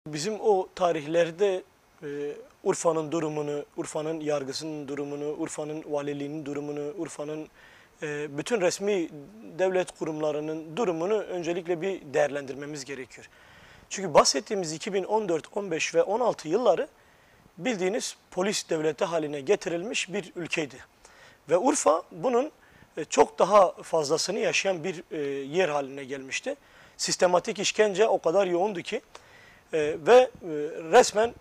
Bizim o tarihlerde Urfa'nın durumunu, Urfa'nın yargısının durumunu, Urfa'nın valiliğinin durumunu, Urfa'nın bütün resmi devlet kurumlarının durumunu öncelikle bir değerlendirmemiz gerekiyor. Çünkü bahsettiğimiz 2014, 15 ve 16 yılları bildiğiniz polis devleti haline getirilmiş bir ülkeydi. Ve Urfa bunun çok daha fazlasını yaşayan bir yer haline gelmişti. Sistematik işkence o kadar yoğundu ki ve resmen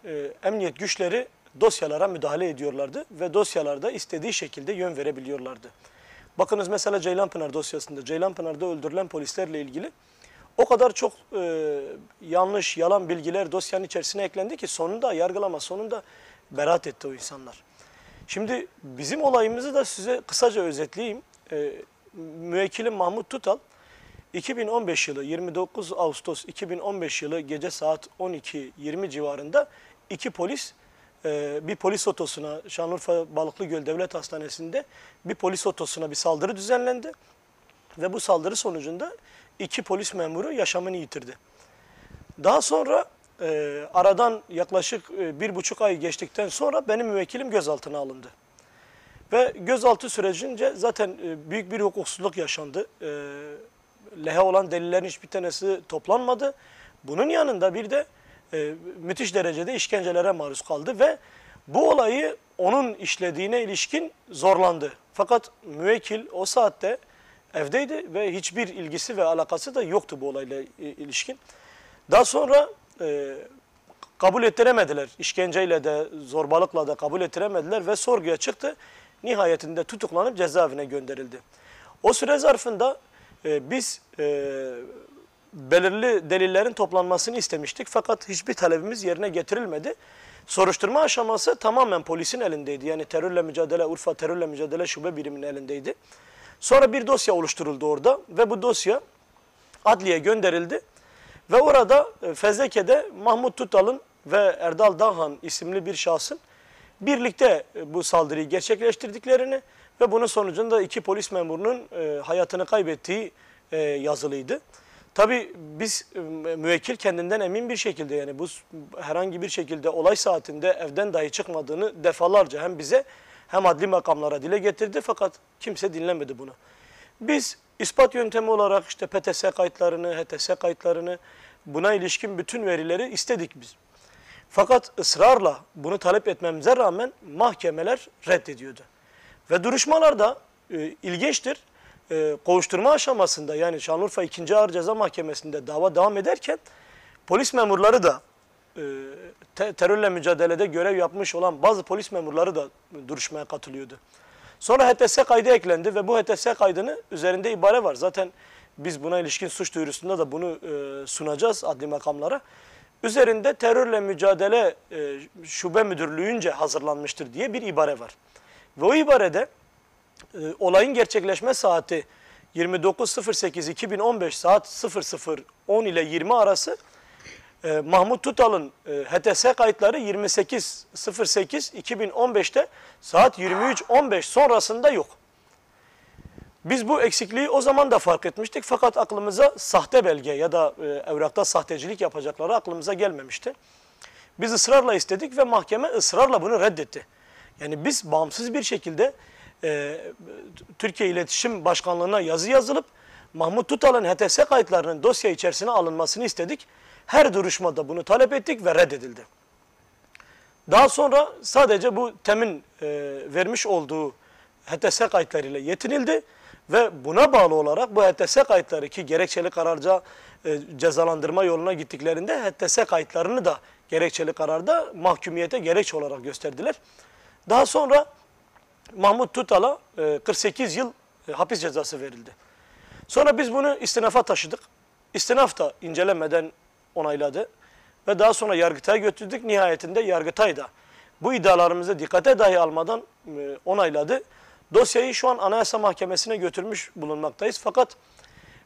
emniyet güçleri dosyalara müdahale ediyorlardı ve dosyalarda istediği şekilde yön verebiliyorlardı. Bakınız mesela Ceylanpınar dosyasında, Ceylanpınar'da öldürülen polislerle ilgili o kadar çok yanlış, yalan bilgiler dosyanın içerisine eklendi ki sonunda, yargılama sonunda beraat etti o insanlar. Şimdi bizim olayımızı da size kısaca özetleyeyim. Müvekkilim Mahmut Tutal, 2015 yılı 29 Ağustos 2015 yılı gece saat 12:20 civarında bir polis otosuna, Şanlıurfa Balıklıgöl Devlet Hastanesi'nde bir polis otosuna bir saldırı düzenlendi. Ve bu saldırı sonucunda 2 polis memuru yaşamını yitirdi. Daha sonra aradan yaklaşık 1,5 ay geçtikten sonra benim müvekkilim gözaltına alındı. Ve gözaltı sürecince zaten büyük bir hukuksuzluk yaşandı. Lehe olan delillerin hiçbir tanesi toplanmadı. Bunun yanında bir de müthiş derecede işkencelere maruz kaldı ve bu olayı onun işlediğine ilişkin zorlandı. Fakat müvekkil o saatte evdeydi ve hiçbir ilgisi ve alakası da yoktu bu olayla ilişkin. Daha sonra kabul ettiremediler. İşkenceyle de zorbalıkla da kabul ettiremediler ve sorguya çıktı. Nihayetinde tutuklanıp cezaevine gönderildi. O süre zarfında biz belirli delillerin toplanmasını istemiştik fakat hiçbir talebimiz yerine getirilmedi. Soruşturma aşaması tamamen polisin elindeydi. Yani terörle mücadele, Urfa Terörle Mücadele Şube Biriminin elindeydi. Sonra bir dosya oluşturuldu orada ve bu dosya adliyeye gönderildi. Ve orada fezlekede Mahmut Tutal'ın ve Erdal Dağhan isimli bir şahsın birlikte bu saldırıyı gerçekleştirdiklerini ve bunun sonucunda 2 polis memurunun hayatını kaybettiği yazılıydı. Tabii biz müvekkil kendinden emin bir şekilde, yani bu herhangi bir şekilde olay saatinde evden dahi çıkmadığını defalarca hem bize hem adli makamlara dile getirdi fakat kimse dinlemedi bunu. Biz ispat yöntemi olarak işte PTS kayıtlarını, HTS kayıtlarını, buna ilişkin bütün verileri istedik biz. Fakat ısrarla bunu talep etmemize rağmen mahkemeler reddediyordu. Ve duruşmalarda ilginçtir, kovuşturma aşamasında yani Şanlıurfa 2. Ağır Ceza Mahkemesi'nde dava devam ederken polis memurları da terörle mücadelede görev yapmış olan bazı polis memurları da duruşmaya katılıyordu. Sonra HTS kaydı eklendi ve bu HTS kaydının üzerinde ibare var. Zaten biz buna ilişkin suç duyurusunda da bunu sunacağız adli makamlara. Üzerinde terörle mücadele şube müdürlüğünce hazırlanmıştır diye bir ibare var. Ve o ibarede olayın gerçekleşme saati 29.08.2015 saat 00.10 ile 20 arası Mahmut Tutal'ın HTS kayıtları 28.08.2015'te saat 23.15 sonrasında yok. Biz bu eksikliği o zaman da fark etmiştik fakat aklımıza sahte belge ya da evrakta sahtecilik yapacakları aklımıza gelmemişti. Biz ısrarla istedik ve mahkeme ısrarla bunu reddetti. Yani biz bağımsız bir şekilde Türkiye İletişim Başkanlığı'na yazı yazılıp Mahmut Tutal'ın HTS kayıtlarının dosya içerisine alınmasını istedik. Her duruşmada bunu talep ettik ve reddedildi. Daha sonra sadece bu TEM'in vermiş olduğu HTS kayıtlarıyla yetinildi ve buna bağlı olarak bu HTS kayıtları ki gerekçeli kararca cezalandırma yoluna gittiklerinde HTS kayıtlarını da gerekçeli kararda mahkumiyete gerekçe olarak gösterdiler. Daha sonra Mahmut Tutal'a 48 yıl hapis cezası verildi. Sonra biz bunu istinafa taşıdık. İstinaf da incelemeden onayladı ve daha sonra Yargıtay'a götürdük. Nihayetinde Yargıtay da bu iddialarımızı dikkate dahi almadan onayladı. Dosyayı şu an Anayasa Mahkemesi'ne götürmüş bulunmaktayız. Fakat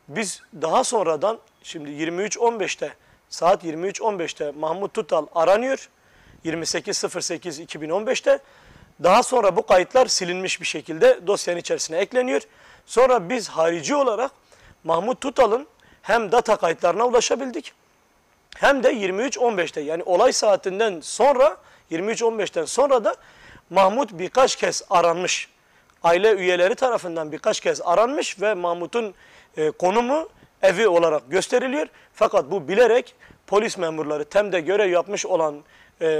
biz daha sonradan şimdi 23.15'te saat 23.15'te Mahmut Tutal aranıyor. 28.08.2015'te. Daha sonra bu kayıtlar silinmiş bir şekilde dosyanın içerisine ekleniyor. Sonra biz harici olarak Mahmut Tutal'ın hem data kayıtlarına ulaşabildik hem de 23.15'te yani olay saatinden sonra 23.15'ten sonra da Mahmut birkaç kez aranmış. Aile üyeleri tarafından birkaç kez aranmış ve Mahmut'un konumu evi olarak gösteriliyor. Fakat bu bilerek polis memurları, TEM'de görev yapmış olan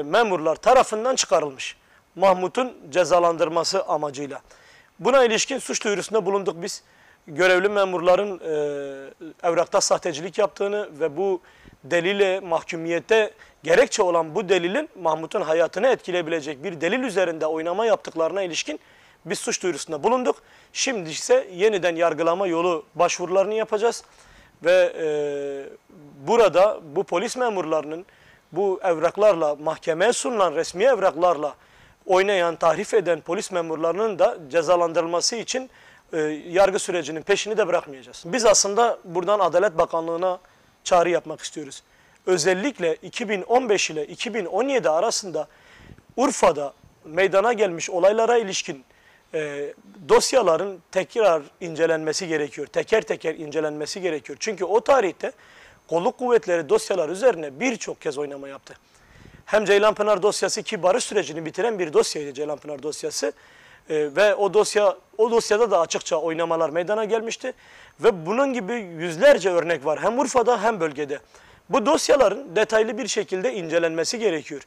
memurlar tarafından çıkarılmış. Mahmut'un cezalandırması amacıyla. Buna ilişkin suç duyurusunda bulunduk biz. Görevli memurların evrakta sahtecilik yaptığını ve bu delile mahkumiyette gerekçe olan bu delilin Mahmut'un hayatını etkileyebilecek bir delil üzerinde oynama yaptıklarına ilişkin biz suç duyurusunda bulunduk. Şimdi ise yeniden yargılama yolu başvurularını yapacağız. Ve burada bu polis memurlarının bu evraklarla, mahkemeye sunulan resmi evraklarla oynayan, tahrif eden polis memurlarının da cezalandırılması için yargı sürecinin peşini de bırakmayacağız. Biz aslında buradan Adalet Bakanlığı'na çağrı yapmak istiyoruz. Özellikle 2015 ile 2017 arasında Urfa'da meydana gelmiş olaylara ilişkin dosyaların tekrar incelenmesi gerekiyor. Teker teker incelenmesi gerekiyor. Çünkü o tarihte kolluk kuvvetleri dosyalar üzerine birçok kez oynama yaptı. Hem Ceylanpınar dosyası ki barış sürecini bitiren bir dosyaydı Ceylanpınar dosyası. Ve o dosyada da açıkça oynamalar meydana gelmişti. Ve bunun gibi yüzlerce örnek var hem Urfa'da hem bölgede. Bu dosyaların detaylı bir şekilde incelenmesi gerekiyor.